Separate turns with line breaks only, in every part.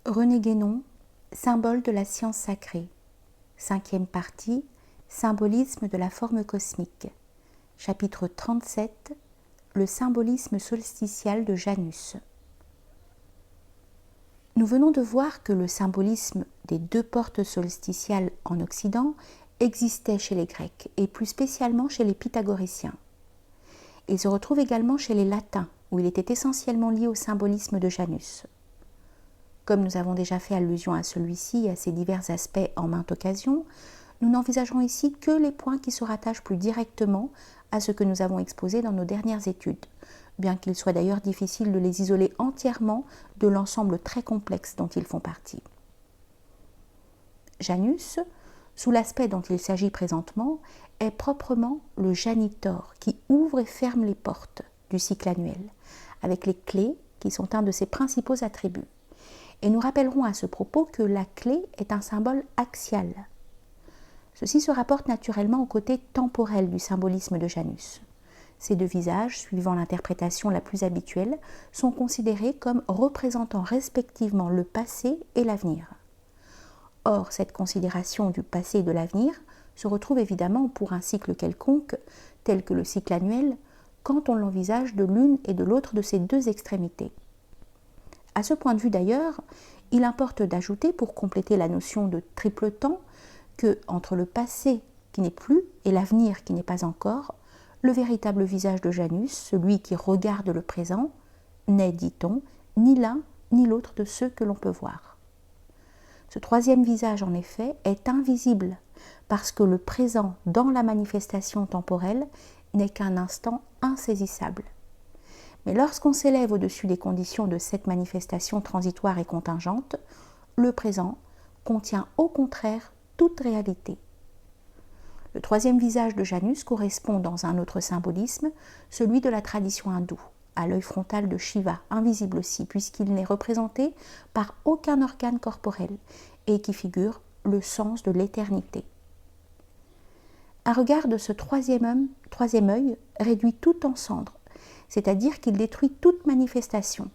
René Guénon, symbole de la science sacrée. 5e partie, symbolisme de la forme cosmique. Chapitre 37, le symbolisme solsticial de Janus. Nous venons de voir que le symbolisme des deux portes solsticiales en Occident existait chez les Grecs et plus spécialement chez les pythagoriciens. Il se retrouve également chez les Latins, où il était essentiellement lié au symbolisme de Janus. Comme nous avons déjà fait allusion à celui-ci et à ses divers aspects en maintes occasions, nous n'envisagerons ici que les points qui se rattachent plus directement à ce que nous avons exposé dans nos dernières études, bien qu'il soit d'ailleurs difficile de les isoler entièrement de l'ensemble très complexe dont ils font partie. Janus, sous l'aspect dont il s'agit présentement, est proprement le janitor qui ouvre et ferme les portes du cycle annuel, avec les clés qui sont un de ses principaux attributs. Et nous rappellerons à ce propos que la clé est un symbole axial. Ceci se rapporte naturellement au côté temporel du symbolisme de Janus. Ces deux visages, suivant l'interprétation la plus habituelle, sont considérés comme représentant respectivement le passé et l'avenir. Or, cette considération du passé et de l'avenir se retrouve évidemment pour un cycle quelconque, tel que le cycle annuel, quand on l'envisage de l'une et de l'autre de ces deux extrémités. À ce point de vue d'ailleurs, il importe d'ajouter, pour compléter la notion de triple temps, que entre le passé qui n'est plus et l'avenir qui n'est pas encore, le véritable visage de Janus, celui qui regarde le présent, n'est, dit-on, ni l'un ni l'autre de ceux que l'on peut voir. Ce troisième visage, en effet, est invisible, parce que le présent dans la manifestation temporelle n'est qu'un instant insaisissable. Mais lorsqu'on s'élève au-dessus des conditions de cette manifestation transitoire et contingente, le présent contient au contraire toute réalité. Le troisième visage de Janus correspond dans un autre symbolisme, celui de la tradition hindoue, à l'œil frontal de Shiva, invisible aussi, puisqu'il n'est représenté par aucun organe corporel et qui figure le sens de l'éternité. Un regard de ce troisième œil réduit tout en cendres, c'est-à-dire qu'il détruit toute manifestation.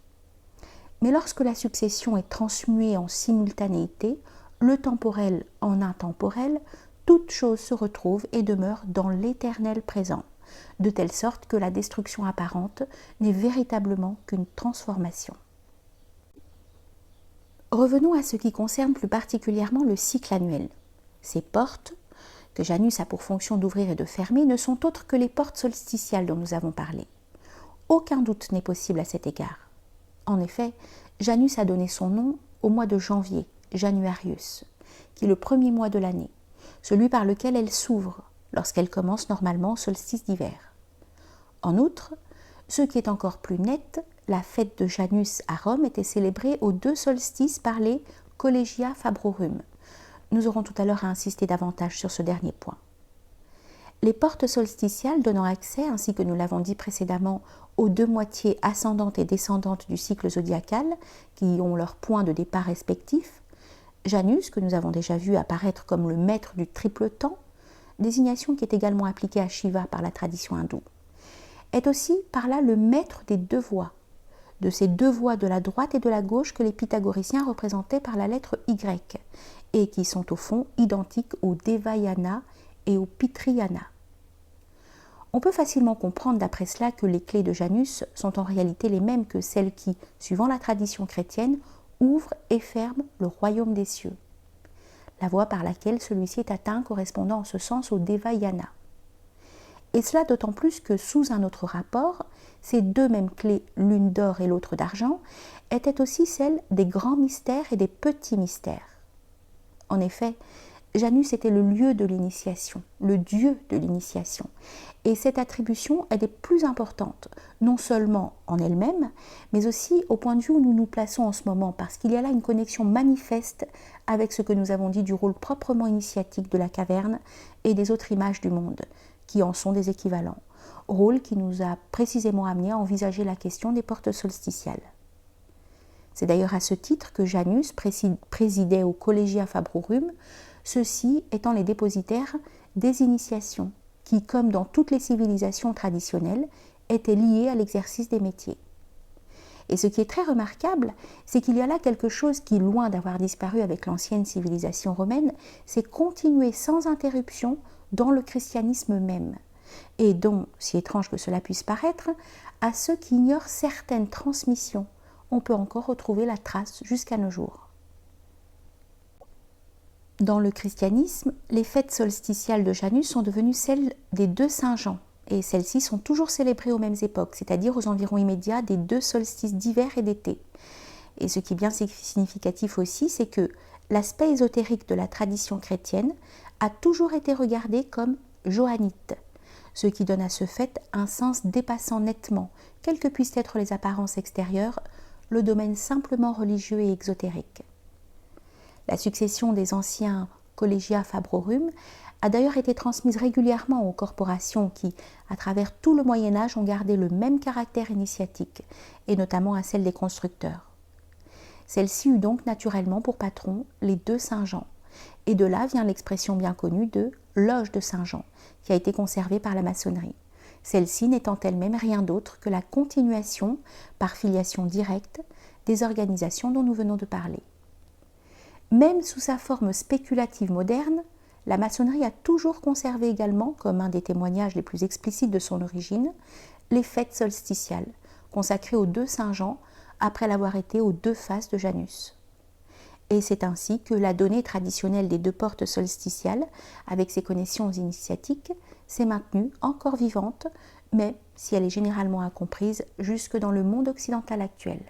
Mais lorsque la succession est transmuée en simultanéité, le temporel en intemporel, toute chose se retrouve et demeure dans l'éternel présent, de telle sorte que la destruction apparente n'est véritablement qu'une transformation. Revenons à ce qui concerne plus particulièrement le cycle annuel. Ces portes, que Janus a pour fonction d'ouvrir et de fermer, ne sont autres que les portes solsticiales dont nous avons parlé. Aucun doute n'est possible à cet égard. En effet, Janus a donné son nom au mois de janvier, Januarius, qui est le premier mois de l'année, celui par lequel elle s'ouvre lorsqu'elle commence normalement au solstice d'hiver. En outre, ce qui est encore plus net, la fête de Janus à Rome était célébrée aux deux solstices par les Collegia Fabrorum. Nous aurons tout à l'heure à insister davantage sur ce dernier point. Les portes solsticiales donnant accès, ainsi que nous l'avons dit précédemment, aux deux moitiés ascendantes et descendantes du cycle zodiacal, qui ont leurs points de départ respectifs, Janus, que nous avons déjà vu apparaître comme le maître du triple temps, désignation qui est également appliquée à Shiva par la tradition hindoue, est aussi par là le maître des deux voies, de ces deux voies de la droite et de la gauche que les pythagoriciens représentaient par la lettre Y, et qui sont au fond identiques au Devayana et au Pitriyana. On peut facilement comprendre d'après cela que les clés de Janus sont en réalité les mêmes que celles qui, suivant la tradition chrétienne, ouvrent et ferment le royaume des cieux. La voie par laquelle celui-ci est atteint correspondant en ce sens au Devayana. Et cela d'autant plus que sous un autre rapport, ces deux mêmes clés, l'une d'or et l'autre d'argent, étaient aussi celles des grands mystères et des petits mystères. En effet, Janus était le lieu de l'initiation, le dieu de l'initiation. Et cette attribution est des plus importantes, non seulement en elle-même, mais aussi au point de vue où nous nous plaçons en ce moment, parce qu'il y a là une connexion manifeste avec ce que nous avons dit du rôle proprement initiatique de la caverne et des autres images du monde, qui en sont des équivalents. Rôle qui nous a précisément amené à envisager la question des portes solsticiales. C'est d'ailleurs à ce titre que Janus présidait au Collegia Fabrorum, ceux-ci étant les dépositaires des initiations, qui, comme dans toutes les civilisations traditionnelles, étaient liées à l'exercice des métiers. Et ce qui est très remarquable, c'est qu'il y a là quelque chose qui, loin d'avoir disparu avec l'ancienne civilisation romaine, s'est continué sans interruption dans le christianisme même, et dont, si étrange que cela puisse paraître, à ceux qui ignorent certaines transmissions, on peut encore retrouver la trace jusqu'à nos jours. Dans le christianisme, les fêtes solsticiales de Janus sont devenues celles des 2 Saint Jean, et celles-ci sont toujours célébrées aux mêmes époques, c'est-à-dire aux environs immédiats des 2 solstices d'hiver et d'été. Et ce qui est bien significatif aussi, c'est que l'aspect ésotérique de la tradition chrétienne a toujours été regardé comme johannite, ce qui donne à ce fait un sens dépassant nettement, quelles que puissent être les apparences extérieures, le domaine simplement religieux et exotérique. La succession des anciens Collegia Fabrorum a d'ailleurs été transmise régulièrement aux corporations qui, à travers tout le Moyen-Âge, ont gardé le même caractère initiatique, et notamment à celle des constructeurs. Celle-ci eut donc naturellement pour patron les 2 Saint-Jean, et de là vient l'expression bien connue de « loge de Saint-Jean », qui a été conservée par la maçonnerie, celle-ci n'étant elle-même rien d'autre que la continuation, par filiation directe, des organisations dont nous venons de parler. Même sous sa forme spéculative moderne, la maçonnerie a toujours conservé également, comme un des témoignages les plus explicites de son origine, les fêtes solsticiales, consacrées aux 2 Saint-Jean, après l'avoir été aux 2 faces de Janus. Et c'est ainsi que la donnée traditionnelle des 2 portes solsticiales, avec ses connexions initiatiques, s'est maintenue encore vivante, mais, si elle est généralement incomprise, jusque dans le monde occidental actuel.